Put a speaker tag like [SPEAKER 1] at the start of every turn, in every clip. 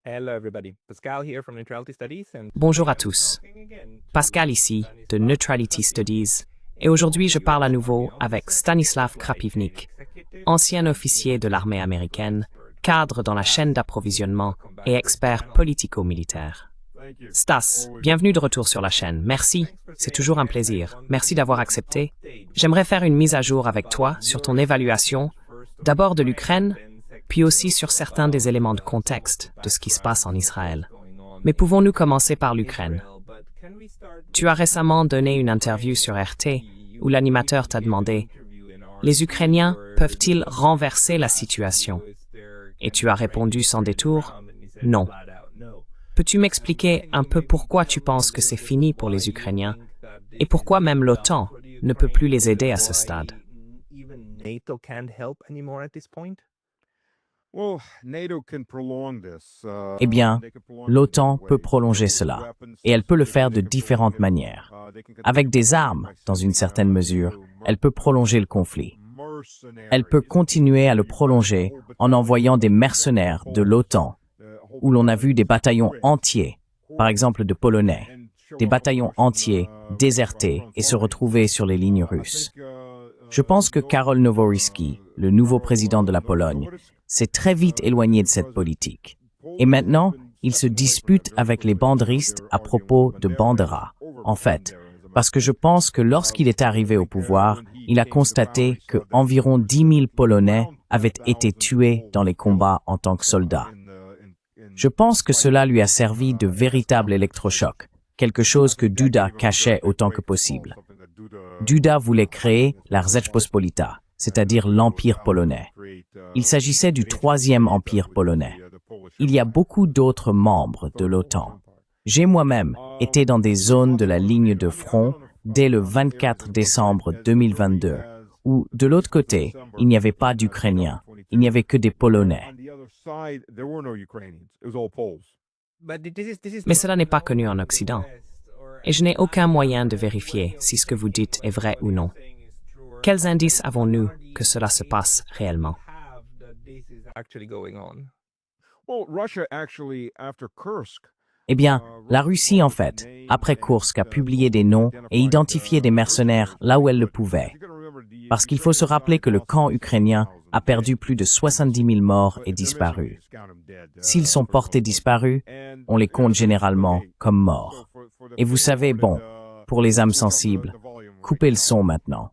[SPEAKER 1] Hello everybody, Pascal here from Neutrality Studies and
[SPEAKER 2] Bonjour à tous. Pascal ici, de Neutrality Studies, et aujourd'hui je parle à nouveau avec Stanislav Krapivnik, ancien officier de l'armée américaine, cadre dans la chaîne d'approvisionnement et expert politico-militaire. Stas, bienvenue de retour sur la chaîne. Merci, c'est toujours un plaisir. Merci d'avoir accepté. J'aimerais faire une mise à jour avec toi sur ton évaluation, d'abord de l'Ukraine, puis aussi sur certains des éléments de contexte de ce qui se passe en Israël. Mais pouvons-nous commencer par l'Ukraine? Tu as récemment donné une interview sur RT où l'animateur t'a demandé « Les Ukrainiens peuvent-ils renverser la situation ?» Et tu as répondu sans détour « Non ». Peux-tu m'expliquer un peu pourquoi tu penses que c'est fini pour les Ukrainiens et pourquoi même l'OTAN ne peut plus les aider à ce stade?
[SPEAKER 3] Eh bien, l'OTAN peut prolonger cela, et elle peut le faire de différentes manières. Avec des armes, dans une certaine mesure, elle peut prolonger le conflit. Elle peut continuer à le prolonger en envoyant des mercenaires de l'OTAN, où l'on a vu des bataillons entiers, par exemple de Polonais, des bataillons entiers déserter et se retrouver sur les lignes russes. Je pense que Karol Nawrocki, le nouveau président de la Pologne, s'est très vite éloigné de cette politique. Et maintenant, il se dispute avec les banderistes à propos de Bandera. En fait, parce que je pense que lorsqu'il est arrivé au pouvoir, il a constaté que environ 10 000 Polonais avaient été tués dans les combats en tant que soldats. Je pense que cela lui a servi de véritable électrochoc, quelque chose que Duda cachait autant que possible. Duda voulait créer la Rzeczpospolita, c'est-à-dire l'Empire polonais. Il s'agissait du troisième empire polonais. Il y a beaucoup d'autres membres de l'OTAN. J'ai moi-même été dans des zones de la ligne de front dès le 24 décembre 2022, où, de l'autre côté, il n'y avait pas d'Ukrainiens, il n'y avait que des Polonais.
[SPEAKER 2] Mais cela n'est pas connu en Occident, et je n'ai aucun moyen de vérifier si ce que vous dites est vrai ou non. Quels indices avons-nous que cela se passe réellement?
[SPEAKER 3] Eh bien, la Russie, en fait, après Kursk, a publié des noms et identifié des mercenaires là où elle le pouvait. Parce qu'il faut se rappeler que le camp ukrainien a perdu plus de 70 000 morts et disparus. S'ils sont portés disparus, on les compte généralement comme morts. Et vous savez, bon, pour les âmes sensibles, coupez le son maintenant.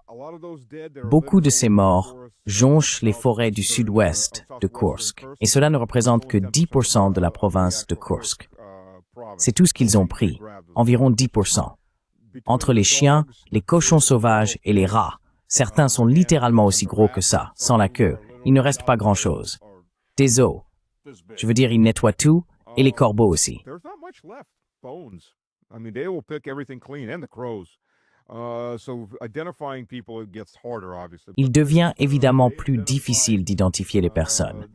[SPEAKER 3] Beaucoup de ces morts jonchent les forêts du sud-ouest de Kursk, et cela ne représente que 10% de la province de Kursk. C'est tout ce qu'ils ont pris, environ 10%. Entre les chiens, les cochons sauvages et les rats, certains sont littéralement aussi gros que ça, sans la queue, il ne reste pas grand-chose. Des os. Je veux dire, ils nettoient tout, et les corbeaux aussi. Il devient évidemment plus difficile d'identifier les personnes.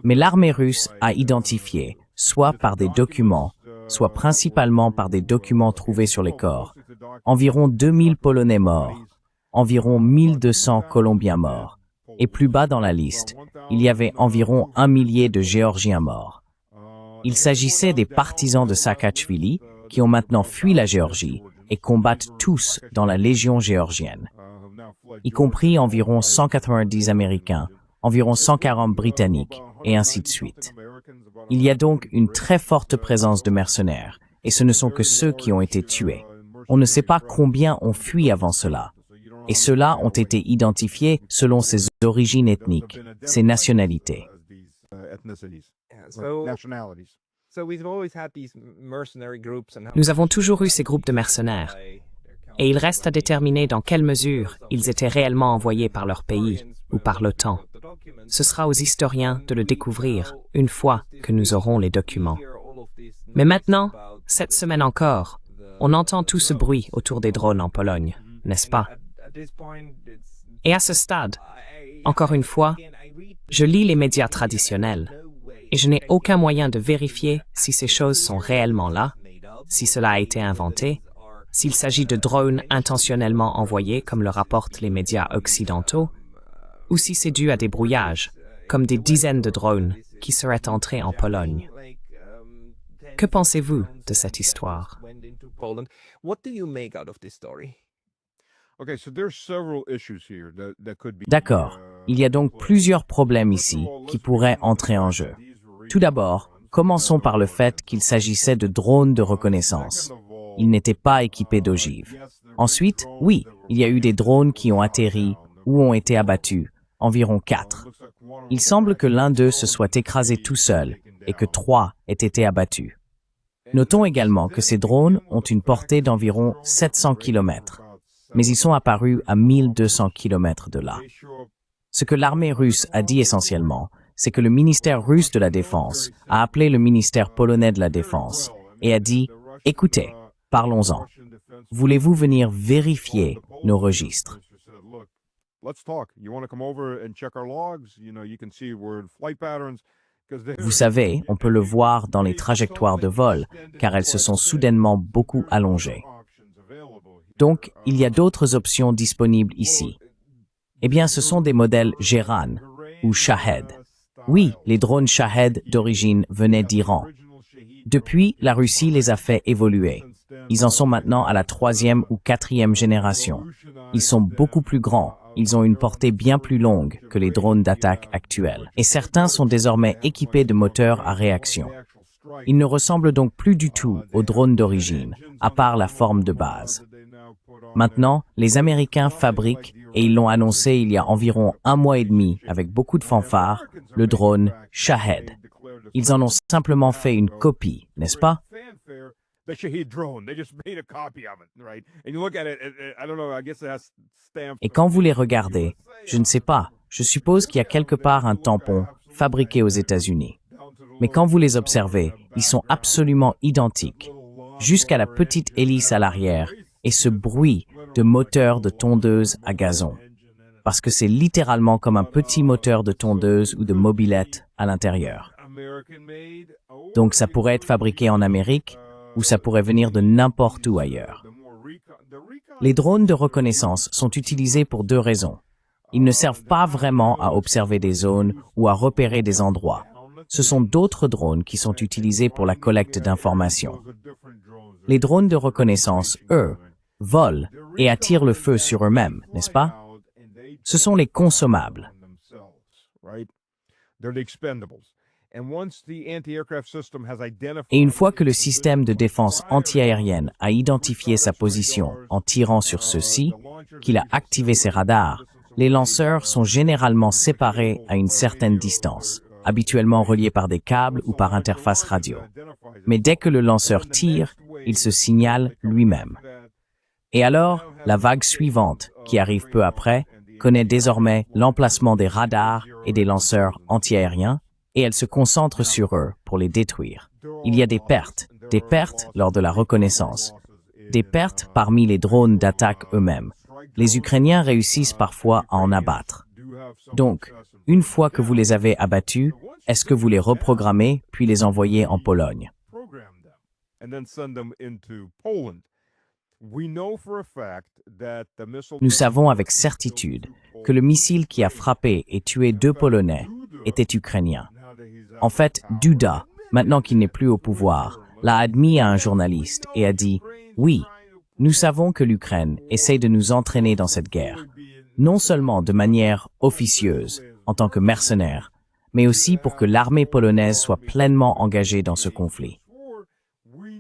[SPEAKER 3] Mais l'armée russe a identifié, soit par des documents, soit principalement par des documents trouvés sur les corps, environ 2000 Polonais morts, environ 1200 Colombiens morts, et plus bas dans la liste, il y avait environ 1 millier de Géorgiens morts. Il s'agissait des partisans de Saakachvili qui ont maintenant fui la Géorgie et combattent tous dans la Légion géorgienne, y compris environ 190 Américains, environ 140 Britanniques, et ainsi de suite. Il y a donc une très forte présence de mercenaires, et ce ne sont que ceux qui ont été tués. On ne sait pas combien ont fui avant cela, et ceux-là ont été identifiés selon ses origines ethniques, ses nationalités.
[SPEAKER 2] Nous avons toujours eu ces groupes de mercenaires, et il reste à déterminer dans quelle mesure ils étaient réellement envoyés par leur pays ou par l'OTAN. Ce sera aux historiens de le découvrir une fois que nous aurons les documents. Mais maintenant, cette semaine encore, on entend tout ce bruit autour des drones en Pologne, n'est-ce pas? Et à ce stade, encore une fois, je lis les médias traditionnels, et je n'ai aucun moyen de vérifier si ces choses sont réellement là, si cela a été inventé, s'il s'agit de drones intentionnellement envoyés comme le rapportent les médias occidentaux, ou si c'est dû à des brouillages, comme des dizaines de drones qui seraient entrés en Pologne. Que pensez-vous de cette histoire?
[SPEAKER 1] What do you make out of this story?
[SPEAKER 3] D'accord. Il y a donc plusieurs problèmes ici qui pourraient entrer en jeu. Tout d'abord, commençons par le fait qu'il s'agissait de drones de reconnaissance. Ils n'étaient pas équipés d'ogives. Ensuite, oui, il y a eu des drones qui ont atterri ou ont été abattus, environ 4. Il semble que l'un d'eux se soit écrasé tout seul et que 3 aient été abattus. Notons également que ces drones ont une portée d'environ 700 km, mais ils sont apparus à 1200 km de là. Ce que l'armée russe a dit essentiellement, c'est que le ministère russe de la Défense a appelé le ministère polonais de la Défense et a dit « Écoutez, parlons-en. Voulez-vous venir vérifier nos registres ?» Vous savez, on peut le voir dans les trajectoires de vol, car elles se sont soudainement beaucoup allongées. Donc, il y a d'autres options disponibles ici. Eh bien, ce sont des modèles Geran ou Shahed. Oui, les drones Shahed d'origine venaient d'Iran. Depuis, la Russie les a fait évoluer. Ils en sont maintenant à la 3e ou 4e génération. Ils sont beaucoup plus grands. Ils ont une portée bien plus longue que les drones d'attaque actuels. Et certains sont désormais équipés de moteurs à réaction. Ils ne ressemblent donc plus du tout aux drones d'origine, à part la forme de base. Maintenant, les Américains fabriquent, et ils l'ont annoncé il y a environ 1 mois et demi avec beaucoup de fanfare, le drone Shahed. Ils en ont simplement fait une copie, n'est-ce pas? Et quand vous les regardez, je ne sais pas, je suppose qu'il y a quelque part un tampon fabriqué aux États-Unis. Mais quand vous les observez, ils sont absolument identiques, jusqu'à la petite hélice à l'arrière et ce bruit de moteur de tondeuse à gazon. Parce que c'est littéralement comme un petit moteur de tondeuse ou de mobilette à l'intérieur. Donc ça pourrait être fabriqué en Amérique ou ça pourrait venir de n'importe où ailleurs. Les drones de reconnaissance sont utilisés pour 2 raisons. Ils ne servent pas vraiment à observer des zones ou à repérer des endroits. Ce sont d'autres drones qui sont utilisés pour la collecte d'informations. Les drones de reconnaissance, eux, volent et attirent le feu sur eux-mêmes, n'est-ce pas? Ce sont les consommables. Et une fois que le système de défense antiaérienne a identifié sa position en tirant sur ceux-ci, qu'il a activé ses radars, les lanceurs sont généralement séparés à une certaine distance, habituellement reliés par des câbles ou par interface radio. Mais dès que le lanceur tire, il se signale lui-même. Et alors, la vague suivante, qui arrive peu après, connaît désormais l'emplacement des radars et des lanceurs antiaériens, et elle se concentre sur eux pour les détruire. Il y a des pertes lors de la reconnaissance, des pertes parmi les drones d'attaque eux-mêmes. Les Ukrainiens réussissent parfois à en abattre. Donc, une fois que vous les avez abattus, est-ce que vous les reprogrammez puis les envoyez en Pologne? Nous savons avec certitude que le missile qui a frappé et tué 2 Polonais était ukrainien. En fait, Duda, maintenant qu'il n'est plus au pouvoir, l'a admis à un journaliste et a dit « Oui, nous savons que l'Ukraine essaie de nous entraîner dans cette guerre, non seulement de manière officieuse, en tant que mercenaires, mais aussi pour que l'armée polonaise soit pleinement engagée dans ce conflit.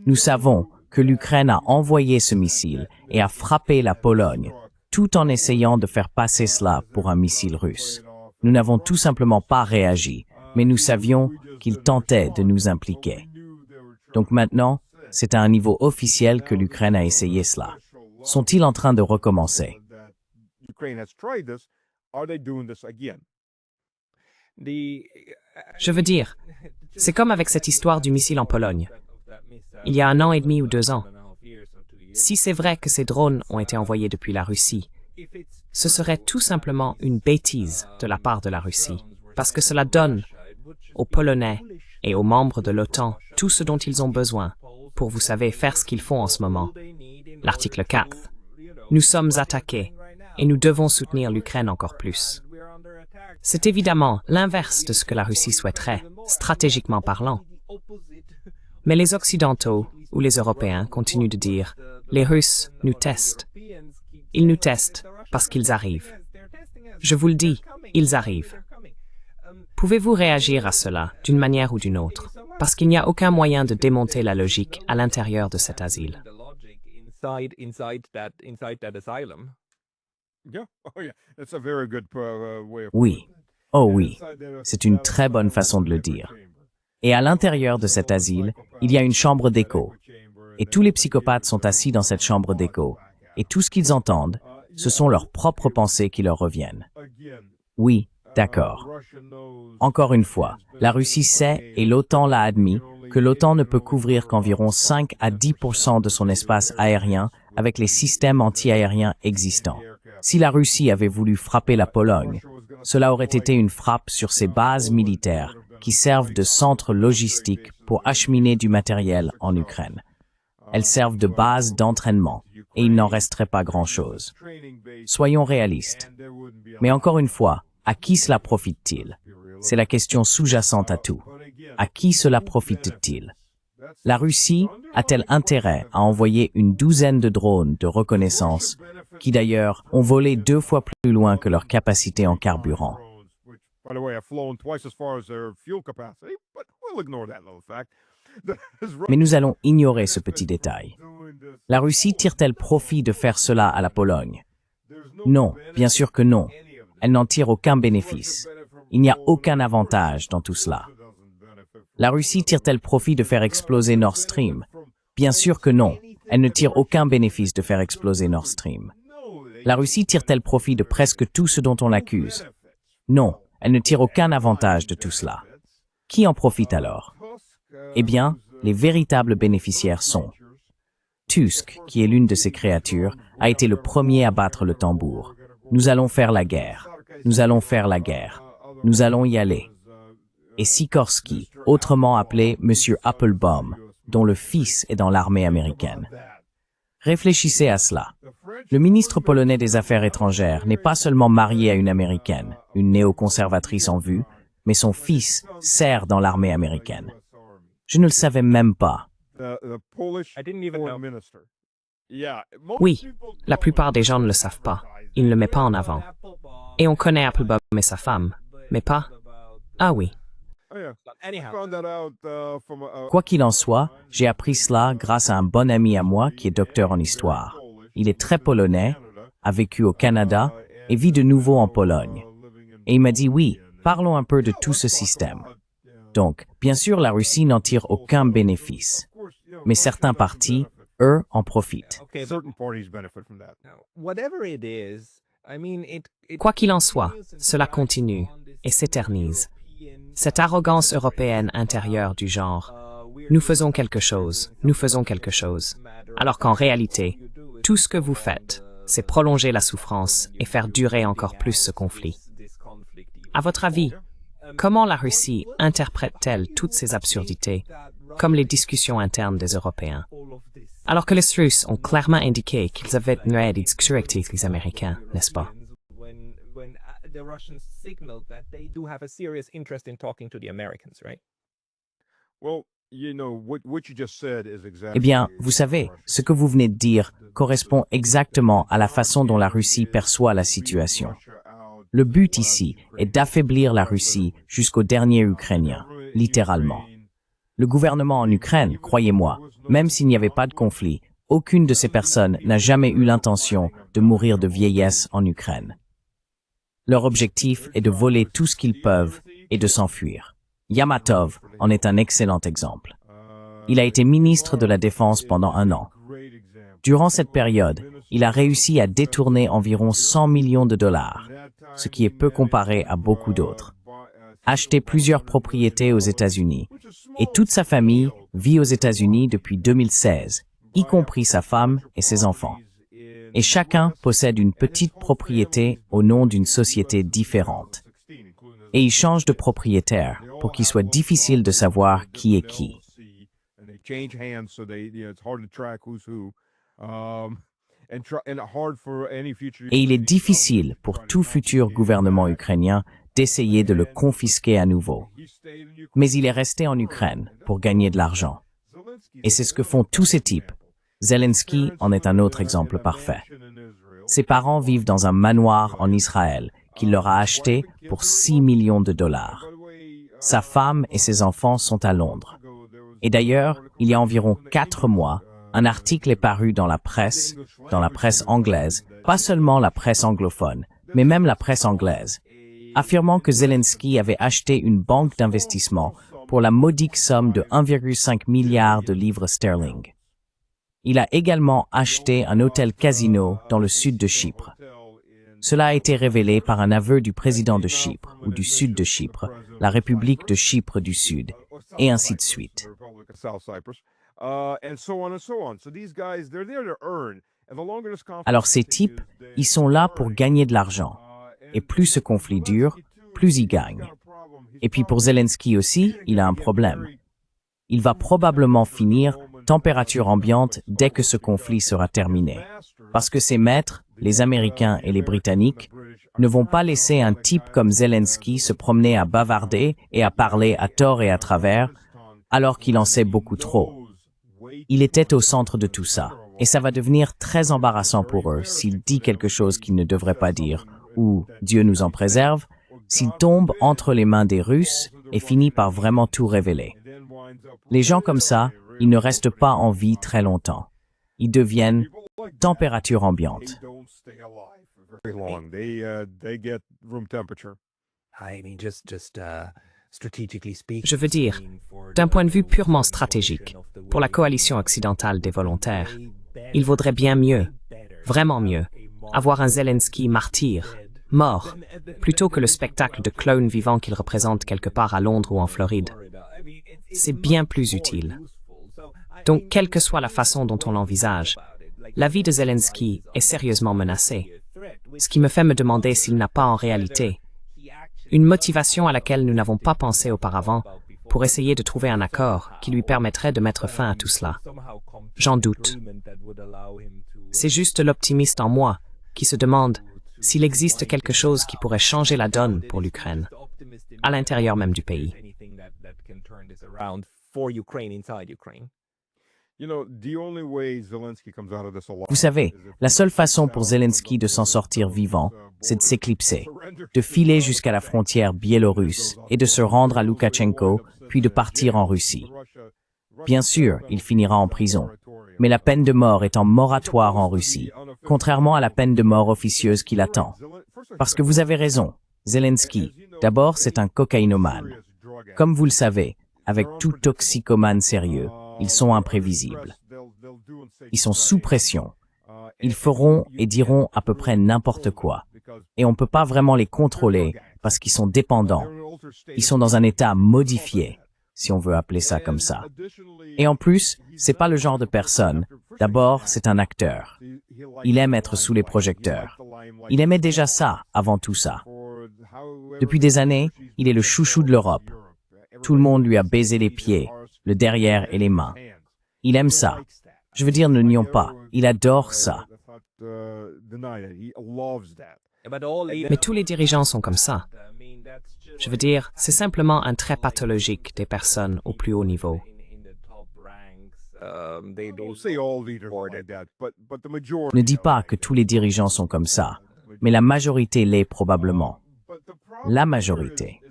[SPEAKER 3] Nous savons que l'Ukraine a envoyé ce missile et a frappé la Pologne, tout en essayant de faire passer cela pour un missile russe. Nous n'avons tout simplement pas réagi, mais nous savions qu'ils tentaient de nous impliquer. Donc maintenant, c'est à un niveau officiel que l'Ukraine a essayé cela. Sont-ils en train de recommencer?
[SPEAKER 2] Je veux dire, c'est comme avec cette histoire du missile en Pologne. Il y a 1 an et demi ou 2 ans. Si c'est vrai que ces drones ont été envoyés depuis la Russie, ce serait tout simplement une bêtise de la part de la Russie, parce que cela donne aux Polonais et aux membres de l'OTAN tout ce dont ils ont besoin pour, vous savez, faire ce qu'ils font en ce moment. L'article 4. Nous sommes attaqués et nous devons soutenir l'Ukraine encore plus. C'est évidemment l'inverse de ce que la Russie souhaiterait, stratégiquement parlant. Mais les Occidentaux ou les Européens continuent de dire « les Russes nous testent ». Ils nous testent parce qu'ils arrivent. Je vous le dis, ils arrivent. Pouvez-vous réagir à cela d'une manière ou d'une autre? Parce qu'il n'y a aucun moyen de démonter la logique à l'intérieur de cet asile.
[SPEAKER 3] Oui. Oh oui. C'est une très bonne façon de le dire. Et à l'intérieur de cet asile, il y a une chambre d'écho. Et tous les psychopathes sont assis dans cette chambre d'écho. Et tout ce qu'ils entendent, ce sont leurs propres pensées qui leur reviennent. Oui, d'accord. Encore une fois, la Russie sait, et l'OTAN l'a admis, que l'OTAN ne peut couvrir qu'environ 5 à 10% de son espace aérien avec les systèmes anti-aériens existants. Si la Russie avait voulu frapper la Pologne, cela aurait été une frappe sur ses bases militaires qui servent de centre logistique pour acheminer du matériel en Ukraine. Elles servent de base d'entraînement et il n'en resterait pas grand-chose. Soyons réalistes. Mais encore une fois, à qui cela profite-t-il? C'est la question sous-jacente à tout. À qui cela profite-t-il? La Russie a-t-elle intérêt à envoyer une douzaine de drones de reconnaissance qui d'ailleurs ont volé 2 fois plus loin que leur capacité en carburant? Mais nous allons ignorer ce petit détail. La Russie tire-t-elle profit de faire cela à la Pologne? Non, bien sûr que non. Elle n'en tire aucun bénéfice. Il n'y a aucun avantage dans tout cela. La Russie tire-t-elle profit de faire exploser Nord Stream? Bien sûr que non. Elle ne tire aucun bénéfice de faire exploser Nord Stream. La Russie tire-t-elle profit de presque tout ce dont on l'accuse? Non, elle ne tire aucun avantage de tout cela. Qui en profite alors? Eh bien, les véritables bénéficiaires sont Tusk, qui est l'une de ces créatures, a été le premier à battre le tambour. Nous allons faire la guerre. Nous allons faire la guerre. Nous allons y aller. Et Sikorsky, autrement appelé Monsieur Applebaum, dont le fils est dans l'armée américaine. Réfléchissez à cela. Le ministre polonais des Affaires étrangères n'est pas seulement marié à une Américaine, une néoconservatrice en vue, mais son fils sert dans l'armée américaine. Je ne le savais même pas.
[SPEAKER 2] Oui, la plupart des gens ne le savent pas. Ils ne le mettent pas en avant. Et on connaît Applebaum et sa femme, mais pas... Ah oui.
[SPEAKER 3] Quoi qu'il en soit, j'ai appris cela grâce à un bon ami à moi qui est docteur en histoire. Il est très polonais, a vécu au Canada et vit de nouveau en Pologne. Et il m'a dit oui, parlons un peu de tout ce système. Donc, bien sûr, la Russie n'en tire aucun bénéfice. Mais certains partis, eux, en profitent.
[SPEAKER 2] Quoi qu'il en soit, cela continue et s'éternise. Cette arrogance européenne intérieure du genre « nous faisons quelque chose, alors qu'en réalité, tout ce que vous faites, c'est prolonger la souffrance et faire durer encore plus ce conflit. À votre avis, comment la Russie interprète-t-elle toutes ces absurdités, comme les discussions internes des Européens, alors que les Russes ont clairement indiqué qu'ils avaient une aide avec les Américains, n'est-ce pas?
[SPEAKER 1] The Russians signaled that they do have a serious interest in talking to the Americans, right?
[SPEAKER 3] Eh bien, vous savez, ce que vous venez de dire correspond exactement à la façon dont la Russie perçoit la situation. Le but ici est d'affaiblir la Russie jusqu'au dernier Ukrainien, littéralement. Le gouvernement en Ukraine, croyez-moi, même s'il n'y avait pas de conflit, aucune de ces personnes n'a jamais eu l'intention de mourir de vieillesse en Ukraine. Leur objectif est de voler tout ce qu'ils peuvent et de s'enfuir. Yamatov en est un excellent exemple. Il a été ministre de la Défense pendant 1 an. Durant cette période, il a réussi à détourner environ 100 millions de dollars, ce qui est peu comparé à beaucoup d'autres. Acheter plusieurs propriétés aux États-Unis. Et toute sa famille vit aux États-Unis depuis 2016, y compris sa femme et ses enfants. Et chacun possède une petite propriété au nom d'une société différente. Et ils changent de propriétaire pour qu'il soit difficile de savoir qui est qui. Et il est difficile pour tout futur gouvernement ukrainien d'essayer de le confisquer à nouveau. Mais il est resté en Ukraine pour gagner de l'argent. Et c'est ce que font tous ces types. Zelensky en est un autre exemple parfait. Ses parents vivent dans un manoir en Israël qu'il leur a acheté pour 6 millions de dollars. Sa femme et ses enfants sont à Londres. Et d'ailleurs, il y a environ 4 mois, un article est paru dans la presse anglaise, pas seulement la presse anglophone, mais même la presse anglaise, affirmant que Zelensky avait acheté une banque d'investissement pour la modique somme de 1,5 milliard de livres sterling. Il a également acheté un hôtel casino dans le sud de Chypre. Cela a été révélé par un aveu du président de Chypre, ou du sud de Chypre, la République de Chypre du Sud, et ainsi de suite. Alors ces types, ils sont là pour gagner de l'argent. Et plus ce conflit dure, plus ils gagnent. Et puis pour Zelensky aussi, il a un problème. Il va probablement finir température ambiante dès que ce conflit sera terminé. Parce que ses maîtres, les Américains et les Britanniques, ne vont pas laisser un type comme Zelensky se promener à bavarder et à parler à tort et à travers, alors qu'il en sait beaucoup trop. Il était au centre de tout ça, et ça va devenir très embarrassant pour eux s'il dit quelque chose qu'il ne devrait pas dire, ou, Dieu nous en préserve, s'il tombe entre les mains des Russes et finit par vraiment tout révéler. Les gens comme ça, ils ne restent pas en vie très longtemps. Ils deviennent température ambiante.
[SPEAKER 2] Je veux dire, d'un point de vue purement stratégique, pour la coalition occidentale des volontaires, il vaudrait bien mieux, vraiment mieux, avoir un Zelensky martyr, mort, plutôt que le spectacle de clown vivant qu'il représente quelque part à Londres ou en Floride. C'est bien plus utile. Donc, quelle que soit la façon dont on l'envisage, la vie de Zelensky est sérieusement menacée, ce qui me fait me demander s'il n'a pas en réalité une motivation à laquelle nous n'avons pas pensé auparavant pour essayer de trouver un accord qui lui permettrait de mettre fin à tout cela. J'en doute. C'est juste l'optimiste en moi qui se demande s'il existe quelque chose qui pourrait changer la donne pour l'Ukraine, à l'intérieur même du pays.
[SPEAKER 3] Vous savez, la seule façon pour Zelensky de s'en sortir vivant, c'est de s'éclipser, de filer jusqu'à la frontière biélorusse et de se rendre à Loukachenko, puis de partir en Russie. Bien sûr, il finira en prison, mais la peine de mort est en moratoire en Russie, contrairement à la peine de mort officieuse qui l'attend. Parce que vous avez raison, Zelensky, d'abord c'est un cocaïnomane. Comme vous le savez, avec tout toxicomane sérieux, ils sont imprévisibles. Ils sont sous pression. Ils feront et diront à peu près n'importe quoi. Et on ne peut pas vraiment les contrôler parce qu'ils sont dépendants. Ils sont dans un état modifié, si on veut appeler ça comme ça. Et en plus, c'est pas le genre de personne. D'abord, c'est un acteur. Il aime être sous les projecteurs. Il aimait déjà ça avant tout ça. Depuis des années, il est le chouchou de l'Europe. Tout le monde lui a baisé les pieds, le derrière et les mains. Il aime ça. Je veux dire, ne nions pas, il adore ça.
[SPEAKER 2] Mais tous les dirigeants sont comme ça. Je veux dire, c'est simplement un trait pathologique des personnes au plus haut niveau.
[SPEAKER 3] Ne dis pas que tous les dirigeants sont comme ça, mais la majorité l'est probablement. La majorité.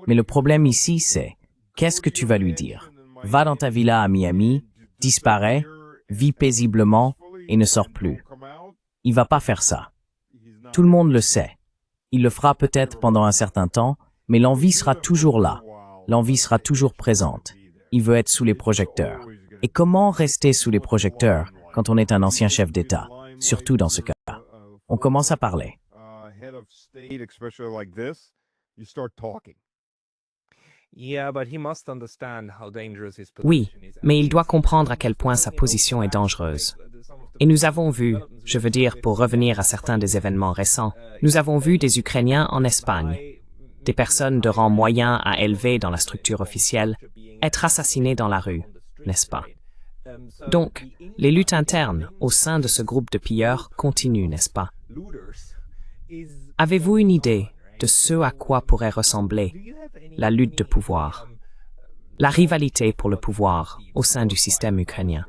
[SPEAKER 3] Mais le problème ici, c'est, qu'est-ce que tu vas lui dire? Va dans ta villa à Miami, disparaît, vit paisiblement et ne sort plus. Il va pas faire ça. Tout le monde le sait. Il le fera peut-être pendant un certain temps, mais l'envie sera toujours là. L'envie sera toujours présente. Il veut être sous les projecteurs. Et comment rester sous les projecteurs quand on est un ancien chef d'État, surtout dans ce cas? On commence à parler.
[SPEAKER 2] Oui, mais il doit comprendre à quel point sa position est dangereuse. Et nous avons vu, je veux dire pour revenir à certains des événements récents, nous avons vu des Ukrainiens en Espagne, des personnes de rang moyen à élevé dans la structure officielle, être assassinées dans la rue, n'est-ce pas? Donc, les luttes internes au sein de ce groupe de pilleurs continuent, n'est-ce pas? Avez-vous une idée de ce à quoi pourrait ressembler la lutte de pouvoir? la rivalité pour le pouvoir au sein du système ukrainien.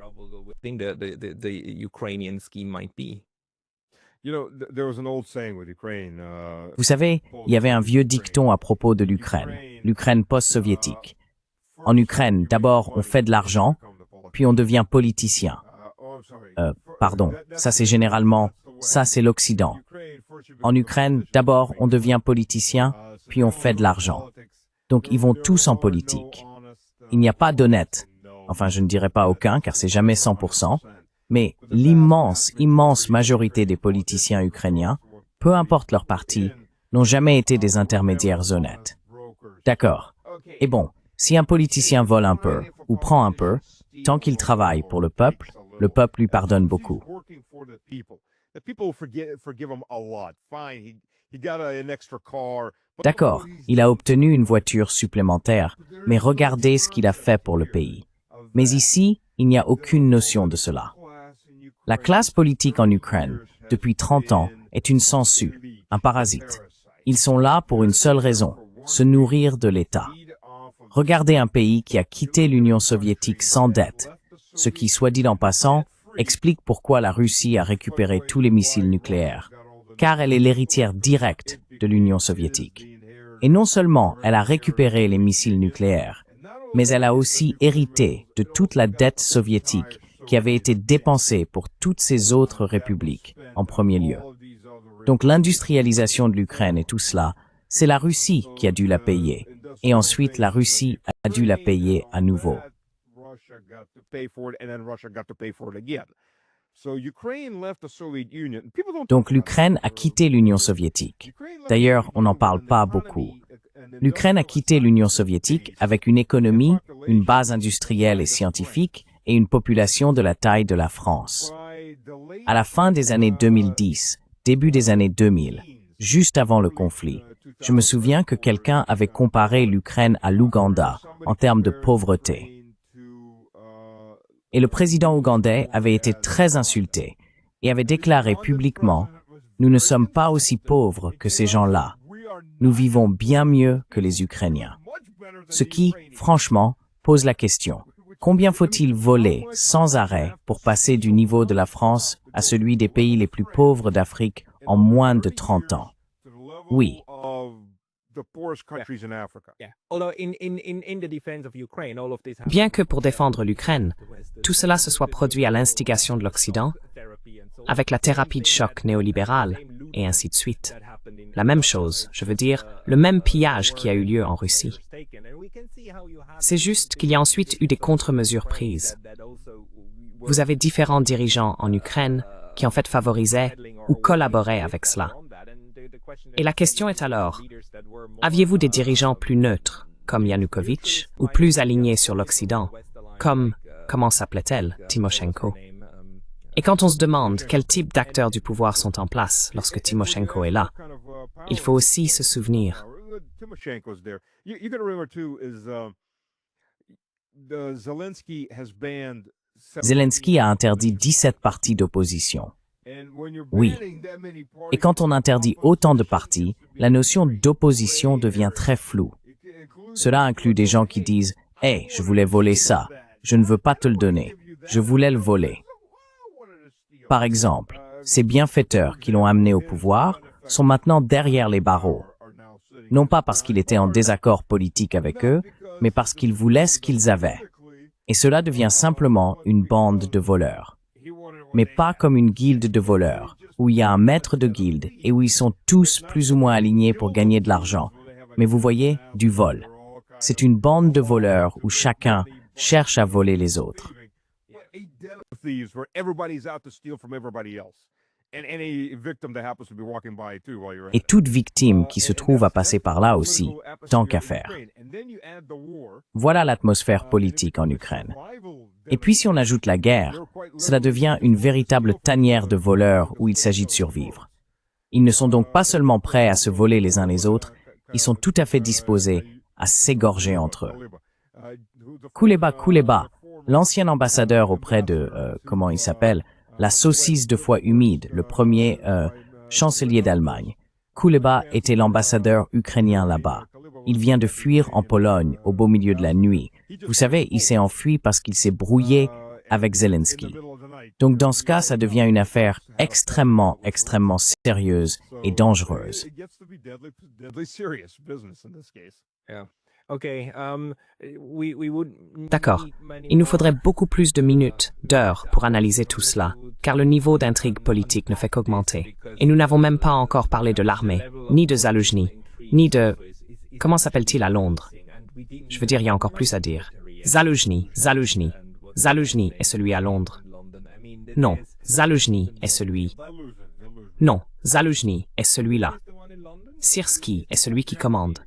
[SPEAKER 3] Vous savez, il y avait un vieux dicton à propos de l'Ukraine post-soviétique. En Ukraine, d'abord, on fait de l'argent, puis on devient politicien. Ça c'est l'Occident. En Ukraine, d'abord, on devient politicien, puis on fait de l'argent. Donc, ils vont tous en politique. Il n'y a pas d'honnête. Enfin, je ne dirais pas aucun, car c'est jamais 100%. Mais immense majorité des politiciens ukrainiens, peu importe leur parti, n'ont jamais été des intermédiaires honnêtes. D'accord. Et bon, si un politicien vole un peu, ou prend un peu, tant qu'il travaille pour le peuple lui pardonne beaucoup. D'accord, il a obtenu une voiture supplémentaire, mais regardez ce qu'il a fait pour le pays. Mais ici, il n'y a aucune notion de cela. La classe politique en Ukraine, depuis 30 ans, est une sangsue, un parasite. Ils sont là pour une seule raison, se nourrir de l'État. Regardez un pays qui a quitté l'Union soviétique sans dette, ce qui, soit dit en passant, explique pourquoi la Russie a récupéré tous les missiles nucléaires, car elle est l'héritière directe de l'Union soviétique. Et non seulement elle a récupéré les missiles nucléaires, mais elle a aussi hérité de toute la dette soviétique qui avait été dépensée pour toutes ces autres républiques, en premier lieu. Donc l'industrialisation de l'Ukraine et tout cela, c'est la Russie qui a dû la payer. Et ensuite, la Russie a dû la payer à nouveau. Donc l'Ukraine a quitté l'Union soviétique. D'ailleurs, on n'en parle pas beaucoup. L'Ukraine a quitté l'Union soviétique avec une économie, une base industrielle et scientifique et une population de la taille de la France. À la fin des années 2010, début des années 2000, juste avant le conflit, je me souviens que quelqu'un avait comparé l'Ukraine à l'Ouganda en termes de pauvreté. Et le président ougandais avait été très insulté et avait déclaré publiquement « Nous ne sommes pas aussi pauvres que ces gens-là. Nous vivons bien mieux que les Ukrainiens. » Ce qui, franchement, pose la question. Combien faut-il voler sans arrêt pour passer du niveau de la France à celui des pays les plus pauvres d'Afrique en moins de 30 ans? Oui.
[SPEAKER 2] Bien que pour défendre l'Ukraine, tout cela se soit produit à l'instigation de l'Occident, avec la thérapie de choc néolibérale, et ainsi de suite. La même chose, je veux dire, le même pillage qui a eu lieu en Russie. C'est juste qu'il y a ensuite eu des contre-mesures prises. Vous avez différents dirigeants en Ukraine qui en fait favorisaient ou collaboraient avec cela. Et la question est alors, aviez-vous des dirigeants plus neutres, comme Yanukovych, ou plus alignés sur l'Occident, comme, comment s'appelait-elle, Timoshenko? Et quand on se demande quel type d'acteurs du pouvoir sont en place lorsque Timoshenko est là, il faut aussi se souvenir.
[SPEAKER 3] Zelensky a interdit 17 partis d'opposition. Oui. Et quand on interdit autant de partis, la notion d'opposition devient très floue. Cela inclut des gens qui disent « Hey, je voulais voler ça. Je ne veux pas te le donner. Je voulais le voler. » Par exemple, ces bienfaiteurs qui l'ont amené au pouvoir sont maintenant derrière les barreaux. Non pas parce qu'il était en désaccord politique avec eux, mais parce qu'ils voulaient ce qu'ils avaient. Et cela devient simplement une bande de voleurs. Mais pas comme une guilde de voleurs, où il y a un maître de guilde et où ils sont tous plus ou moins alignés pour gagner de l'argent. Mais vous voyez, du vol. C'est une bande de voleurs où chacun cherche à voler les autres. Et toute victime qui se trouve à passer par là aussi, tant qu'à faire. Voilà l'atmosphère politique en Ukraine. Et puis si on ajoute la guerre, cela devient une véritable tanière de voleurs où il s'agit de survivre. Ils ne sont donc pas seulement prêts à se voler les uns les autres, ils sont tout à fait disposés à s'égorger entre eux. Kuleba, l'ancien ambassadeur auprès de, comment il s'appelle, la saucisse de foie humide, le premier chancelier d'Allemagne. Kuleba était l'ambassadeur ukrainien là-bas. Il vient de fuir en Pologne au beau milieu de la nuit. Vous savez, il s'est enfui parce qu'il s'est brouillé avec Zelensky. Donc dans ce cas, ça devient une affaire extrêmement sérieuse et dangereuse.
[SPEAKER 2] D'accord. Il nous faudrait beaucoup plus de minutes, d'heures pour analyser tout cela, car le niveau d'intrigue politique ne fait qu'augmenter. Et nous n'avons même pas encore parlé de l'armée, ni de Zaloujny, ni de... Comment s'appelle-t-il à Londres? Je veux dire, il y a encore plus à dire. Zaloujny est celui à Londres. Non, Zaloujny est celui... Non, Zaloujny est celui-là. Syrski est celui qui commande.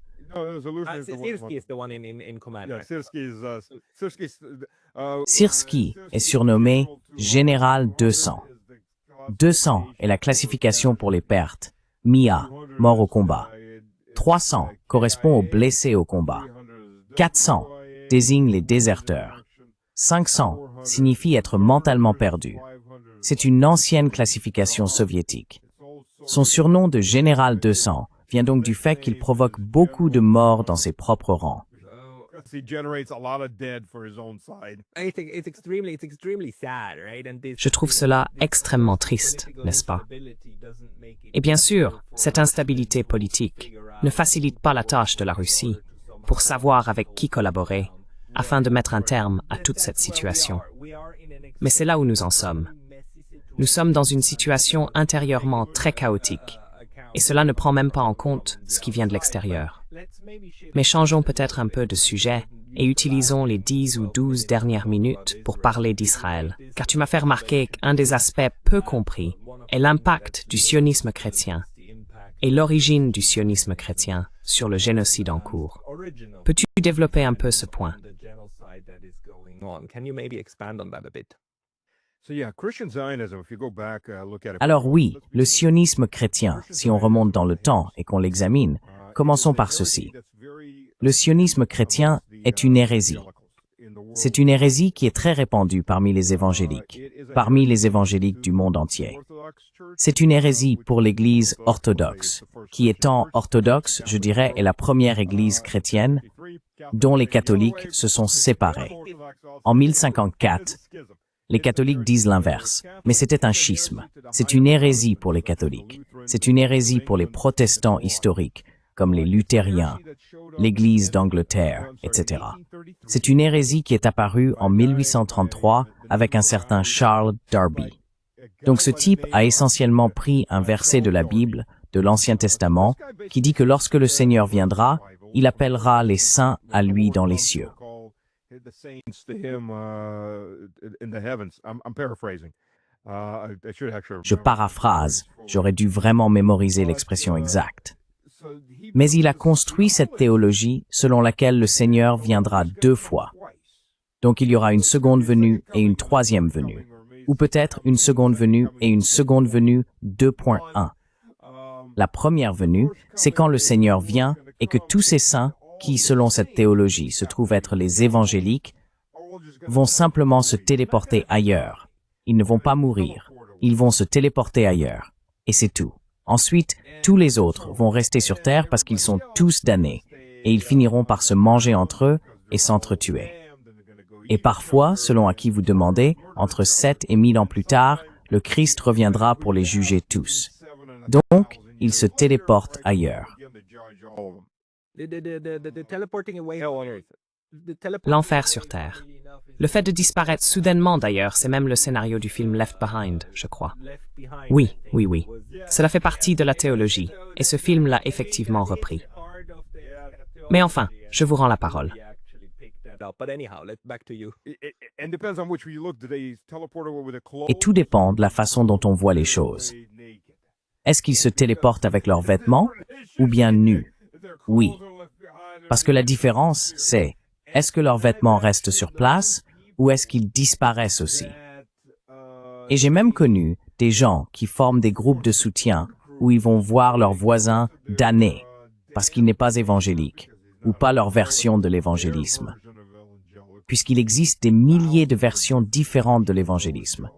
[SPEAKER 3] Syrski est surnommé Général 200. 200 est la classification pour les pertes. Mia, mort au combat. 300 correspond aux blessés au combat. 400 désigne les déserteurs. 500 signifie être mentalement perdu. C'est une ancienne classification soviétique. Son surnom de Général 200 vient donc du fait qu'il provoque beaucoup de morts dans ses propres rangs.
[SPEAKER 2] Je trouve cela extrêmement triste, n'est-ce pas? Et bien sûr, cette instabilité politique ne facilite pas la tâche de la Russie pour savoir avec qui collaborer afin de mettre un terme à toute cette situation. Mais c'est là où nous en sommes. Nous sommes dans une situation intérieurement très chaotique, et cela ne prend même pas en compte ce qui vient de l'extérieur. Mais changeons peut-être un peu de sujet et utilisons les 10 ou 12 dernières minutes pour parler d'Israël, car tu m'as fait remarquer qu'un des aspects peu compris est l'impact du sionisme chrétien et l'origine du sionisme chrétien sur le génocide en cours. Peux-tu développer un peu ce point?
[SPEAKER 3] Alors oui, le sionisme chrétien, si on remonte dans le temps et qu'on l'examine, commençons par ceci. Le sionisme chrétien est une hérésie. C'est une hérésie qui est très répandue parmi les évangéliques du monde entier. C'est une hérésie pour l'Église orthodoxe, qui étant orthodoxe, je dirais, est la première Église chrétienne dont les catholiques se sont séparés. En 1054, les catholiques disent l'inverse, mais c'était un schisme. C'est une hérésie pour les catholiques. C'est une hérésie pour les protestants historiques, comme les luthériens, l'Église d'Angleterre, etc. C'est une hérésie qui est apparue en 1833 avec un certain Charles Darby. Donc ce type a essentiellement pris un verset de la Bible, de l'Ancien Testament, qui dit que lorsque le Seigneur viendra, il appellera les saints à lui dans les cieux. Je paraphrase, j'aurais dû vraiment mémoriser l'expression exacte. Mais il a construit cette théologie selon laquelle le Seigneur viendra 2 fois. Donc il y aura une seconde venue et une troisième venue. Ou peut-être une seconde venue et une seconde venue 2.1. La première venue, c'est quand le Seigneur vient et que tous ces saints, qui, selon cette théologie, se trouvent être les évangéliques, vont simplement se téléporter ailleurs. Ils ne vont pas mourir. Ils vont se téléporter ailleurs. Et c'est tout. Ensuite, tous les autres vont rester sur terre parce qu'ils sont tous damnés. Et ils finiront par se manger entre eux et s'entretuer. Et parfois, selon à qui vous demandez, entre 7 et 1000 ans plus tard, le Christ reviendra pour les juger tous. Donc, ils se téléportent ailleurs.
[SPEAKER 2] L'enfer sur Terre. Le fait de disparaître soudainement, d'ailleurs, c'est même le scénario du film Left Behind, je crois. Oui. Cela fait partie de la théologie, et ce film l'a effectivement repris. Mais enfin, je vous rends la parole.
[SPEAKER 3] Et tout dépend de la façon dont on voit les choses. Est-ce qu'ils se téléportent avec leurs vêtements ou bien nus? Oui. Parce que la différence, c'est, est-ce que leurs vêtements restent sur place ou est-ce qu'ils disparaissent aussi? Et j'ai même connu des gens qui forment des groupes de soutien où ils vont voir leurs voisins damnés parce qu'il n'est pas évangélique ou pas leur version de l'évangélisme. Puisqu'il existe des milliers de versions différentes de l'évangélisme.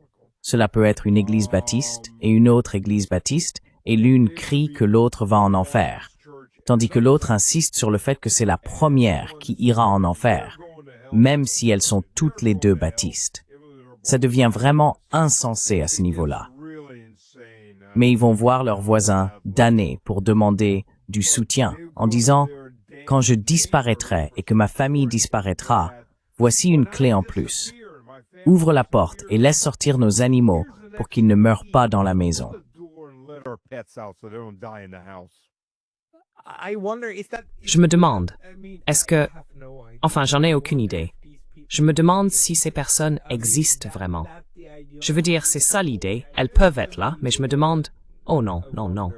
[SPEAKER 3] Cela peut être une église baptiste et une autre église baptiste, et l'une crie que l'autre va en enfer. tandis que l'autre insiste sur le fait que c'est la première qui ira en enfer, même si elles sont toutes les deux baptistes. Ça devient vraiment insensé à ce niveau-là. Mais ils vont voir leurs voisins damnés pour demander du soutien en disant « Quand je disparaîtrai et que ma famille disparaîtra, voici une clé en plus. Ouvre la porte et laisse sortir nos animaux pour qu'ils ne meurent pas dans la maison. »
[SPEAKER 2] Je me demande, est-ce que... Enfin, j'en ai aucune idée. Je me demande si ces personnes existent vraiment. Je veux dire, c'est ça l'idée, elles peuvent être là, mais je me demande, oh non, non, non.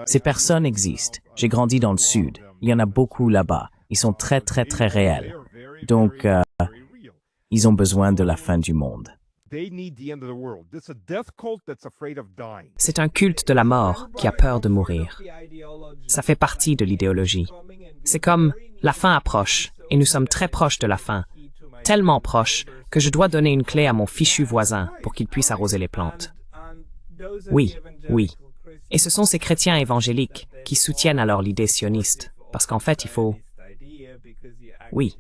[SPEAKER 3] Ces personnes existent. J'ai grandi dans le sud. Il y en a beaucoup là-bas. Ils sont très, très, très réels. Donc, ils ont besoin de la fin du monde.
[SPEAKER 2] C'est un culte de la mort qui a peur de mourir. Ça fait partie de l'idéologie. C'est comme la fin approche, et nous sommes très proches de la fin, tellement proches que je dois donner une clé à mon fichu voisin pour qu'il puisse arroser les plantes. Oui, oui. Et ce sont ces chrétiens évangéliques qui soutiennent alors l'idée sioniste, parce qu'en fait, il faut... Oui.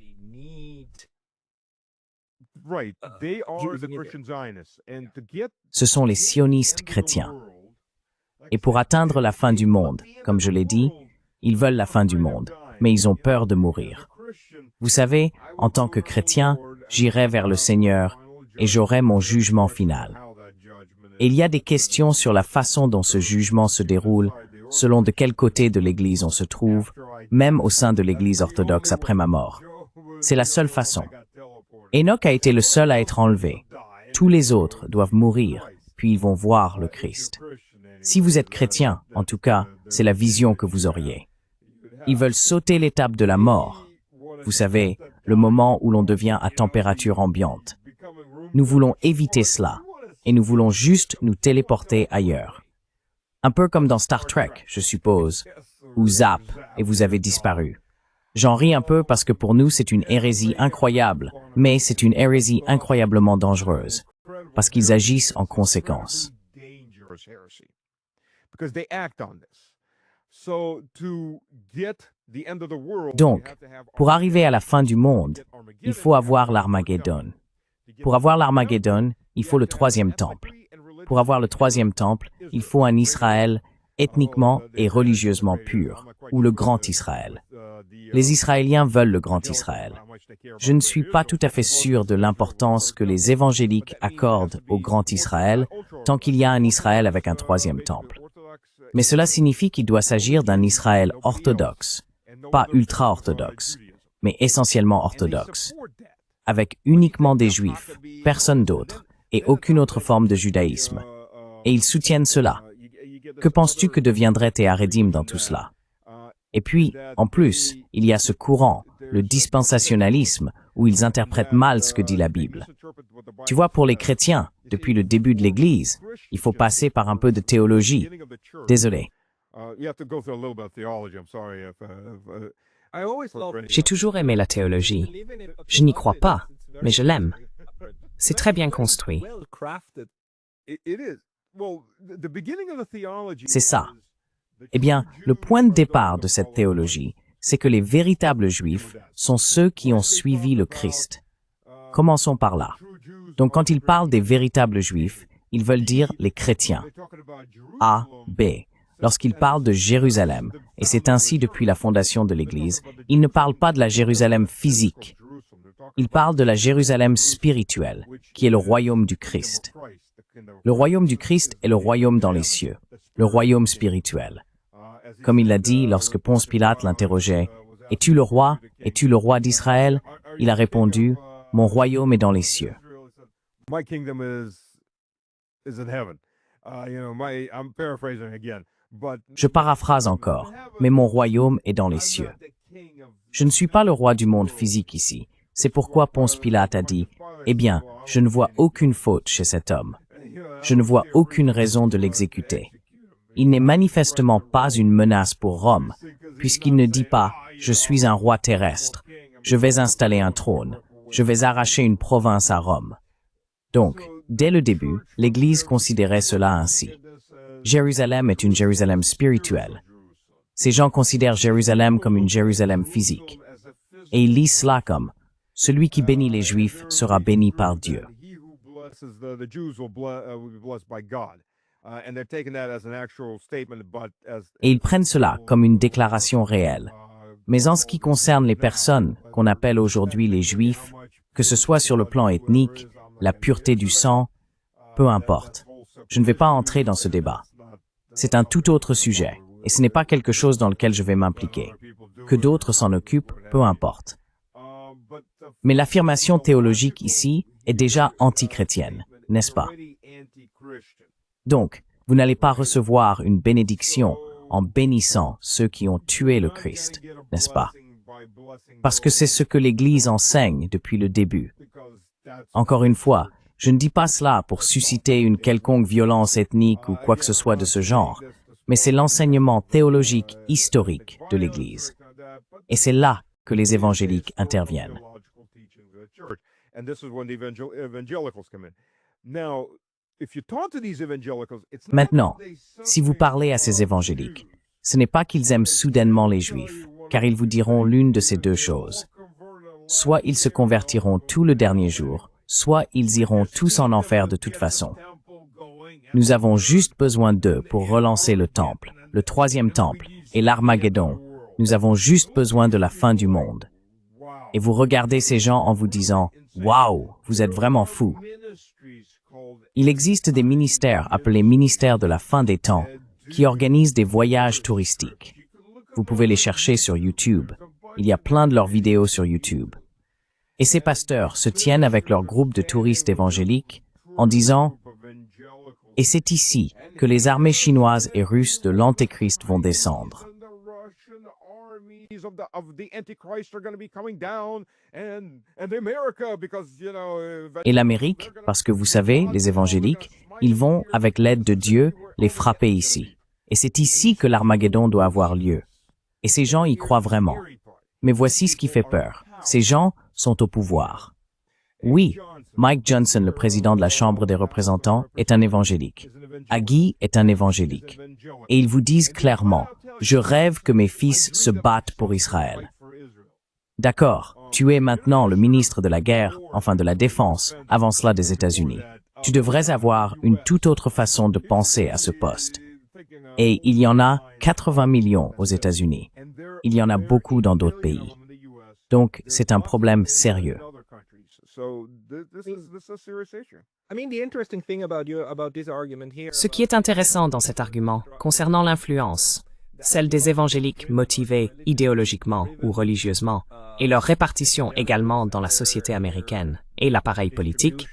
[SPEAKER 3] Ce sont les sionistes chrétiens. Et pour atteindre la fin du monde, comme je l'ai dit, ils veulent la fin du monde, mais ils ont peur de mourir. Vous savez, en tant que chrétien, j'irai vers le Seigneur et j'aurai mon jugement final. Et il y a des questions sur la façon dont ce jugement se déroule, selon de quel côté de l'Église on se trouve, même au sein de l'Église orthodoxe après ma mort. C'est la seule façon. Enoch a été le seul à être enlevé. Tous les autres doivent mourir, puis ils vont voir le Christ. Si vous êtes chrétien, en tout cas, c'est la vision que vous auriez. Ils veulent sauter l'étape de la mort. Vous savez, le moment où l'on devient à température ambiante. Nous voulons éviter cela, et nous voulons juste nous téléporter ailleurs. Un peu comme dans Star Trek, je suppose, ou Zap, et vous avez disparu. J'en ris un peu parce que pour nous c'est une hérésie incroyable, mais c'est une hérésie incroyablement dangereuse, parce qu'ils agissent en conséquence. Donc, pour arriver à la fin du monde, il faut avoir l'Armageddon. Pour avoir l'Armageddon, il faut le troisième temple. Pour avoir le troisième temple, il faut un Israël ethniquement et religieusement pur, ou le Grand Israël. Les Israéliens veulent le Grand Israël. Je ne suis pas tout à fait sûr de l'importance que les évangéliques accordent au Grand Israël tant qu'il y a un Israël avec un troisième temple. Mais cela signifie qu'il doit s'agir d'un Israël orthodoxe, pas ultra-orthodoxe, mais essentiellement orthodoxe, avec uniquement des Juifs, personne d'autre, et aucune autre forme de judaïsme. Et ils soutiennent cela. Que penses-tu que deviendrait tes Haredim dans tout cela? Et puis, en plus, il y a ce courant, le dispensationalisme, où ils interprètent mal ce que dit la Bible. Tu vois, pour les chrétiens, depuis le début de l'Église, il faut passer par un peu de théologie. Désolé.
[SPEAKER 2] J'ai toujours aimé la théologie. Je n'y crois pas, mais je l'aime. C'est très bien construit.
[SPEAKER 3] C'est ça. Eh bien, le point de départ de cette théologie, c'est que les véritables Juifs sont ceux qui ont suivi le Christ. Commençons par là. Donc, quand ils parlent des véritables Juifs, ils veulent dire les chrétiens. A, B. Lorsqu'ils parlent de Jérusalem, et c'est ainsi depuis la fondation de l'Église, ils ne parlent pas de la Jérusalem physique. Ils parlent de la Jérusalem spirituelle, qui est le royaume du Christ. Le royaume du Christ est le royaume dans les cieux, le royaume spirituel. Comme il l'a dit lorsque Ponce Pilate l'interrogeait, « Es-tu le roi? Es-tu le roi d'Israël ?» Il a répondu, « Mon royaume est dans les cieux. » Je paraphrase encore, mais mon royaume est dans les cieux. Je ne suis pas le roi du monde physique ici. C'est pourquoi Ponce Pilate a dit, « Eh bien, je ne vois aucune faute chez cet homme. Je ne vois aucune raison de l'exécuter. Il n'est manifestement pas une menace pour Rome, puisqu'il ne dit pas « Je suis un roi terrestre, je vais installer un trône, je vais arracher une province à Rome. » Donc, dès le début, l'Église considérait cela ainsi. Jérusalem est une Jérusalem spirituelle. Ces gens considèrent Jérusalem comme une Jérusalem physique. Et ils lisent cela comme « Celui qui bénit les Juifs sera béni par Dieu ». Et ils prennent cela comme une déclaration réelle. Mais en ce qui concerne les personnes qu'on appelle aujourd'hui les Juifs, que ce soit sur le plan ethnique, la pureté du sang, peu importe. Je ne vais pas entrer dans ce débat. C'est un tout autre sujet, et ce n'est pas quelque chose dans lequel je vais m'impliquer. Que d'autres s'en occupent, peu importe. Mais l'affirmation théologique ici est déjà antichrétienne, n'est-ce pas? Donc, vous n'allez pas recevoir une bénédiction en bénissant ceux qui ont tué le Christ, n'est-ce pas? Parce que c'est ce que l'Église enseigne depuis le début. Encore une fois, je ne dis pas cela pour susciter une quelconque violence ethnique ou quoi que ce soit de ce genre, mais c'est l'enseignement théologique historique de l'Église. Et c'est là que les évangéliques interviennent. Maintenant, si vous parlez à ces évangéliques, ce n'est pas qu'ils aiment soudainement les Juifs, car ils vous diront l'une de ces deux choses. Soit ils se convertiront tout le dernier jour, soit ils iront tous en enfer de toute façon. Nous avons juste besoin d'eux pour relancer le temple, le troisième temple, et l'Armageddon. Nous avons juste besoin de la fin du monde. Et vous regardez ces gens en vous disant « Waouh, vous êtes vraiment fous ». Il existe des ministères appelés ministères de la fin des temps qui organisent des voyages touristiques. Vous pouvez les chercher sur YouTube. Il y a plein de leurs vidéos sur YouTube. Et ces pasteurs se tiennent avec leur groupe de touristes évangéliques en disant « Et c'est ici que les armées chinoises et russes de l'Antéchrist vont descendre. » Et l'Amérique, parce que vous savez, les évangéliques, ils vont, avec l'aide de Dieu, les frapper ici. Et c'est ici que l'Armageddon doit avoir lieu. Et ces gens y croient vraiment. Mais voici ce qui fait peur. Ces gens sont au pouvoir. Oui, Mike Johnson, le président de la Chambre des représentants, est un évangélique. Hagee est un évangélique. Et ils vous disent clairement, « Je rêve que mes fils se battent pour Israël. » D'accord, tu es maintenant le ministre de la guerre, enfin de la défense, avant cela des États-Unis. Tu devrais avoir une toute autre façon de penser à ce poste. Et il y en a 80 millions aux États-Unis. Il y en a beaucoup dans d'autres pays. Donc, c'est un problème sérieux.
[SPEAKER 2] Ce qui est intéressant dans cet argument concernant l'influence, celle des évangéliques motivés idéologiquement ou religieusement, et leur répartition également dans la société américaine et l'appareil politique,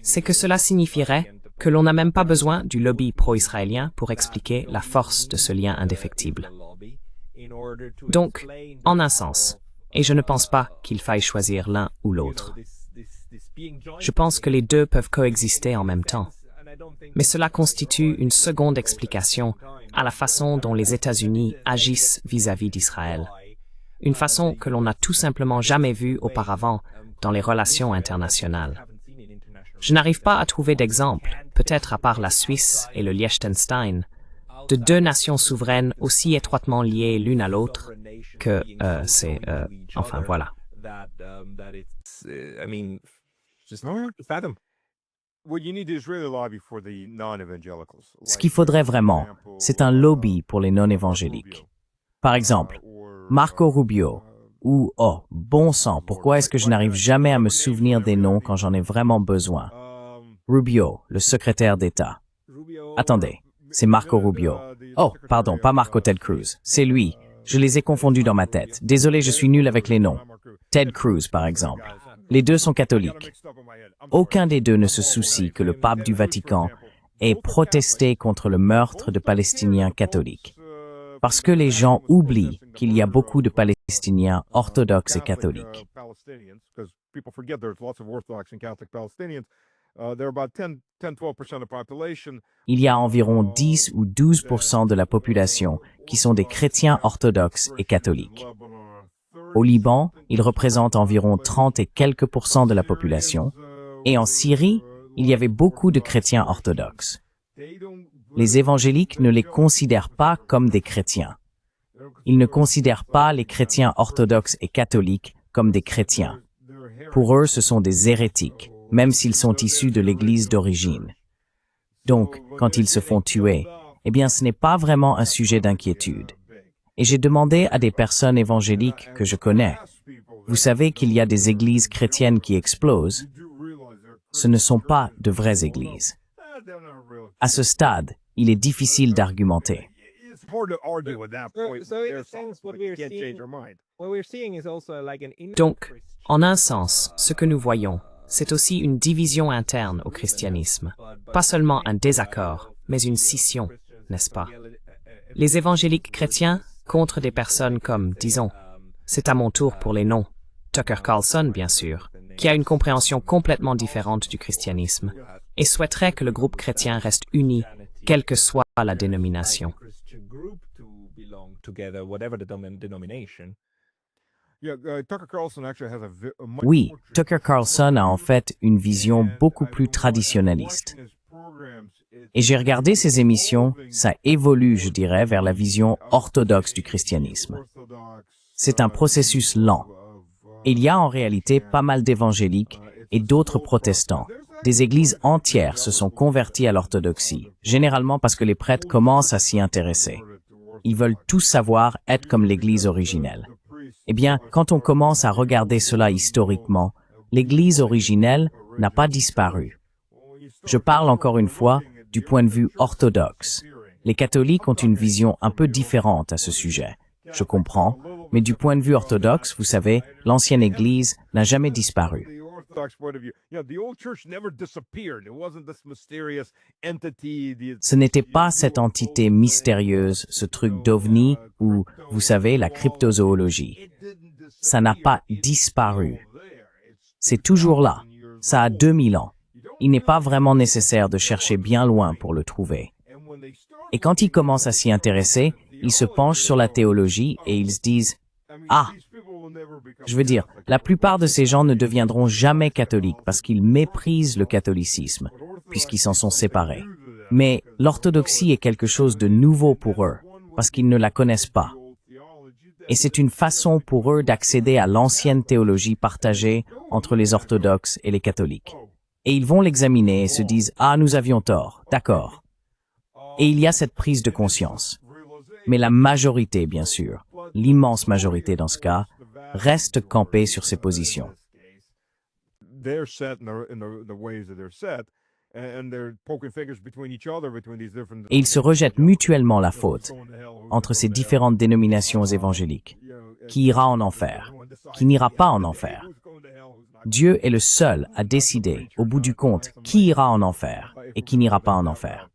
[SPEAKER 2] c'est que cela signifierait que l'on n'a même pas besoin du lobby pro-israélien pour expliquer la force de ce lien indéfectible. Donc, en un sens, et je ne pense pas qu'il faille choisir l'un ou l'autre. Je pense que les deux peuvent coexister en même temps. Mais cela constitue une seconde explication à la façon dont les États-Unis agissent vis-à-vis d'Israël. Une façon que l'on n'a tout simplement jamais vue auparavant dans les relations internationales. Je n'arrive pas à trouver d'exemple, peut-être à part la Suisse et le Liechtenstein, de deux nations souveraines aussi étroitement liées l'une à l'autre que enfin voilà.
[SPEAKER 3] Ce qu'il faudrait vraiment, c'est un lobby pour les non-évangéliques. Par exemple, Marco Rubio, ou, oh, bon sang, pourquoi est-ce que je n'arrive jamais à me souvenir des noms quand j'en ai vraiment besoin? Rubio, le secrétaire d'État. Attendez, c'est Marco Rubio. Oh, pardon, pas Marco Ted Cruz, c'est lui. Je les ai confondus dans ma tête. Désolé, je suis nul avec les noms. Ted Cruz, par exemple. Les deux sont catholiques. Aucun des deux ne se soucie que le pape du Vatican ait protesté contre le meurtre de Palestiniens catholiques. Parce que les gens oublient qu'il y a beaucoup de Palestiniens orthodoxes et catholiques. Il y a environ 10 ou 12% de la population qui sont des chrétiens orthodoxes et catholiques. Au Liban, ils représentent environ 30 et quelques % de la population. Et en Syrie, il y avait beaucoup de chrétiens orthodoxes. Les évangéliques ne les considèrent pas comme des chrétiens. Ils ne considèrent pas les chrétiens orthodoxes et catholiques comme des chrétiens. Pour eux, ce sont des hérétiques, même s'ils sont issus de l'Église d'origine. Donc, quand ils se font tuer, eh bien, ce n'est pas vraiment un sujet d'inquiétude. Et j'ai demandé à des personnes évangéliques que je connais. Vous savez qu'il y a des églises chrétiennes qui explosent. Ce ne sont pas de vraies églises. À ce stade, il est difficile d'argumenter.
[SPEAKER 2] Donc, en un sens, ce que nous voyons, c'est aussi une division interne au christianisme. Pas seulement un désaccord, mais une scission, n'est-ce pas? Les évangéliques chrétiens contre des personnes comme, disons, c'est à mon tour pour les noms, Tucker Carlson, bien sûr, qui a une compréhension complètement différente du christianisme et souhaiterait que le groupe chrétien reste uni, quelle que soit la dénomination.
[SPEAKER 3] Oui, Tucker Carlson a en fait une vision beaucoup plus traditionnaliste. Et j'ai regardé ses émissions, ça évolue, je dirais, vers la vision orthodoxe du christianisme. C'est un processus lent. Il y a en réalité pas mal d'évangéliques et d'autres protestants. Des églises entières se sont converties à l'orthodoxie, généralement parce que les prêtres commencent à s'y intéresser. Ils veulent tous savoir être comme l'église originelle. Eh bien, quand on commence à regarder cela historiquement, l'église originelle n'a pas disparu. Je parle encore une fois du point de vue orthodoxe. Les catholiques ont une vision un peu différente à ce sujet. Je comprends, mais du point de vue orthodoxe, vous savez, l'ancienne Église n'a jamais disparu. Ce n'était pas cette entité mystérieuse, ce truc d'ovni ou, vous savez, la cryptozoologie. Ça n'a pas disparu. C'est toujours là. Ça a 2000 ans. Il n'est pas vraiment nécessaire de chercher bien loin pour le trouver. Et quand ils commencent à s'y intéresser, ils se penchent sur la théologie et ils se disent « Ah !» Je veux dire, la plupart de ces gens ne deviendront jamais catholiques parce qu'ils méprisent le catholicisme, puisqu'ils s'en sont séparés. Mais l'orthodoxie est quelque chose de nouveau pour eux, parce qu'ils ne la connaissent pas. Et c'est une façon pour eux d'accéder à l'ancienne théologie partagée entre les orthodoxes et les catholiques. Et ils vont l'examiner et se disent « Ah, nous avions tort, d'accord. » Et il y a cette prise de conscience. Mais la majorité, bien sûr, l'immense majorité dans ce cas, reste campée sur ses positions. Et ils se rejettent mutuellement la faute entre ces différentes dénominations évangéliques. Qui ira en enfer? Qui n'ira pas en enfer? Dieu est le seul à décider, au bout du compte, qui ira en enfer et qui n'ira pas en enfer.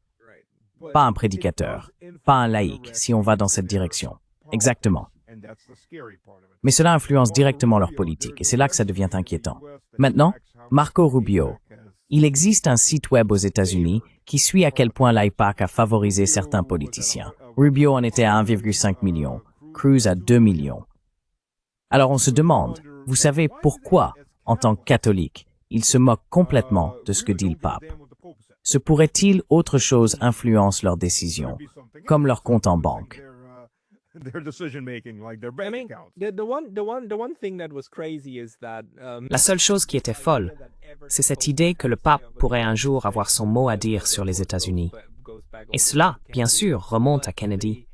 [SPEAKER 3] Pas un prédicateur, pas un laïc, si on va dans cette direction. Exactement. Mais cela influence directement leur politique, et c'est là que ça devient inquiétant. Maintenant, Marco Rubio. Il existe un site web aux États-Unis qui suit à quel point l'AIPAC a favorisé certains politiciens. Rubio en était à 1,5 million, Cruz à 2 millions. Alors on se demande, vous savez pourquoi, en tant que catholique, il se moque complètement de ce que dit le pape? Se pourrait-il autre chose influence leurs décisions, comme leur compte en banque?
[SPEAKER 2] La seule chose qui était folle, c'est cette idée que le pape pourrait un jour avoir son mot à dire sur les États-Unis. Et cela, bien sûr, remonte à Kennedy.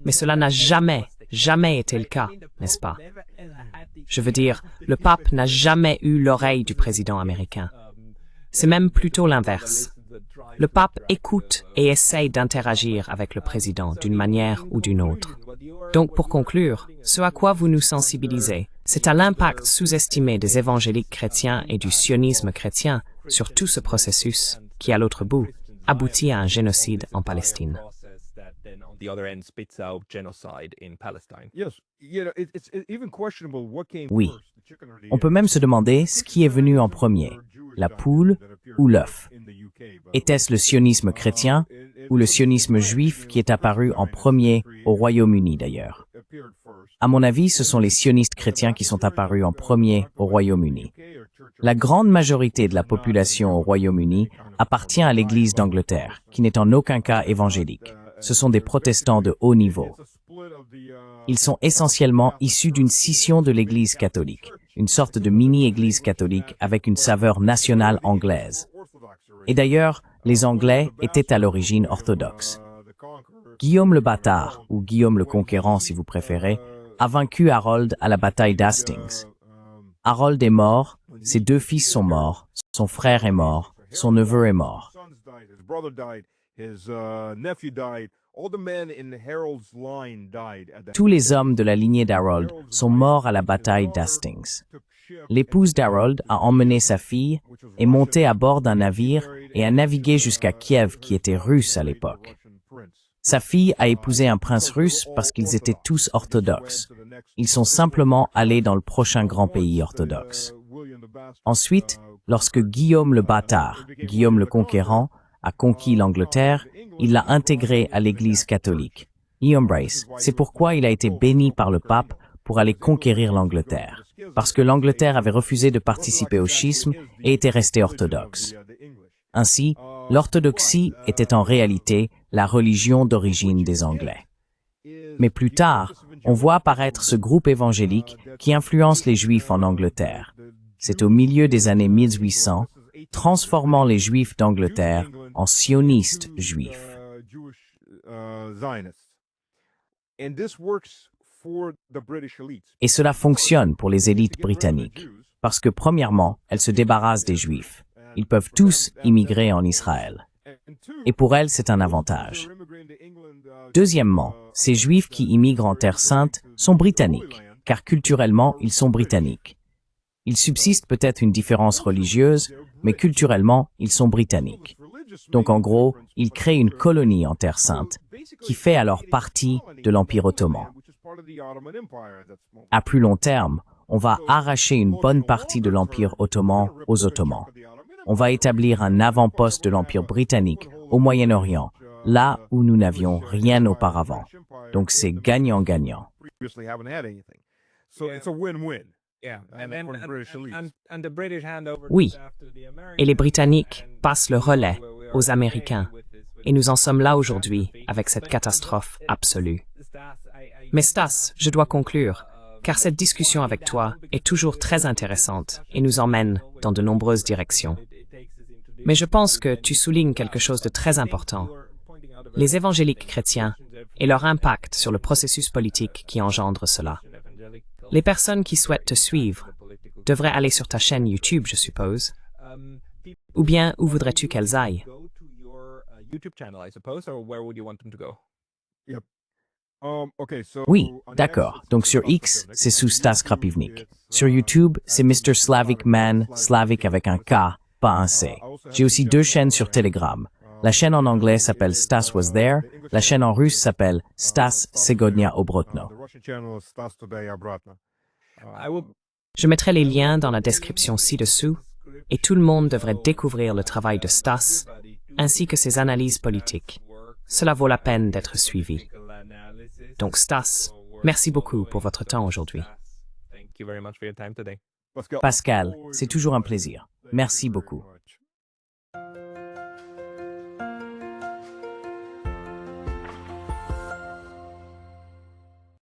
[SPEAKER 2] Mais cela n'a jamais été le cas, n'est-ce pas? Je veux dire, le pape n'a jamais eu l'oreille du président américain. C'est même plutôt l'inverse. Le pape écoute et essaye d'interagir avec le président d'une manière ou d'une autre. Donc, pour conclure, ce à quoi vous nous sensibilisez, c'est à l'impact sous-estimé des évangéliques chrétiens et du sionisme chrétien sur tout ce processus qui, à l'autre bout, aboutit à un génocide en Palestine.
[SPEAKER 3] Oui. On peut même se demander ce qui est venu en premier, la poule ou l'œuf. Était-ce le sionisme chrétien ou le sionisme juif qui est apparu en premier au Royaume-Uni d'ailleurs? À mon avis, ce sont les sionistes chrétiens qui sont apparus en premier au Royaume-Uni. La grande majorité de la population au Royaume-Uni appartient à l'Église d'Angleterre, qui n'est en aucun cas évangélique. Ce sont des protestants de haut niveau. Ils sont essentiellement issus d'une scission de l'Église catholique, une sorte de mini-Église catholique avec une saveur nationale anglaise. Et d'ailleurs, les Anglais étaient à l'origine orthodoxes. Guillaume le Bâtard, ou Guillaume le Conquérant si vous préférez, a vaincu Harold à la bataille d'Hastings. Harold est mort, ses 2 fils sont morts, son frère est mort, son neveu est mort. Tous les hommes de la lignée d'Harold sont morts à la bataille d'Hastings. L'épouse d'Harold a emmené sa fille, est montée à bord d'un navire et a navigué jusqu'à Kiev qui était russe à l'époque. Sa fille a épousé un prince russe parce qu'ils étaient tous orthodoxes. Ils sont simplement allés dans le prochain grand pays orthodoxe. Ensuite, lorsque Guillaume le Bâtard, Guillaume le Conquérant, a conquis l'Angleterre, il l'a intégré à l'Église catholique. Guillaume Brace, c'est pourquoi il a été béni par le pape pour aller conquérir l'Angleterre, parce que l'Angleterre avait refusé de participer au schisme et était restée orthodoxe. Ainsi, l'orthodoxie était en réalité la religion d'origine des Anglais. Mais plus tard, on voit apparaître ce groupe évangélique qui influence les Juifs en Angleterre. C'est au milieu des années 1800, transformant les Juifs d'Angleterre en sionistes juifs. Et cela fonctionne pour les élites britanniques, parce que premièrement, elles se débarrassent des Juifs. Ils peuvent tous immigrer en Israël. Et pour elles, c'est un avantage. Deuxièmement, ces Juifs qui immigrent en Terre Sainte sont britanniques, car culturellement, ils sont britanniques. Il subsiste peut-être une différence religieuse, mais culturellement, ils sont britanniques. Donc en gros, ils créent une colonie en Terre Sainte, qui fait alors partie de l'Empire ottoman. À plus long terme, on va arracher une bonne partie de l'Empire ottoman aux Ottomans. On va établir un avant-poste de l'Empire britannique au Moyen-Orient, là où nous n'avions rien auparavant. Donc c'est gagnant-gagnant.
[SPEAKER 2] Oui, et les Britanniques passent le relais aux Américains. Et nous en sommes là aujourd'hui avec cette catastrophe absolue. Mais Stas, je dois conclure, car cette discussion avec toi est toujours très intéressante et nous emmène dans de nombreuses directions. Mais je pense que tu soulignes quelque chose de très important. Les évangéliques chrétiens et leur impact sur le processus politique qui engendre cela. Les personnes qui souhaitent te suivre devraient aller sur ta chaîne YouTube, je suppose. Ou bien, où voudrais-tu qu'elles aillent?
[SPEAKER 3] Oui, d'accord. Donc sur X, c'est sous Stas Krapivnik. Sur YouTube, c'est Mr. Slavic Man, Slavic avec un K, pas un C. J'ai aussi 2 chaînes sur Telegram. La chaîne en anglais s'appelle Stas Was There, la chaîne en russe s'appelle Stas Segodnia Obrotno.
[SPEAKER 2] Je mettrai les liens dans la description ci-dessous et tout le monde devrait découvrir le travail de Stas ainsi que ses analyses politiques. Cela vaut la peine d'être suivi. Donc Stas, merci beaucoup pour votre temps aujourd'hui.
[SPEAKER 3] Pascal, c'est toujours un plaisir. Merci beaucoup.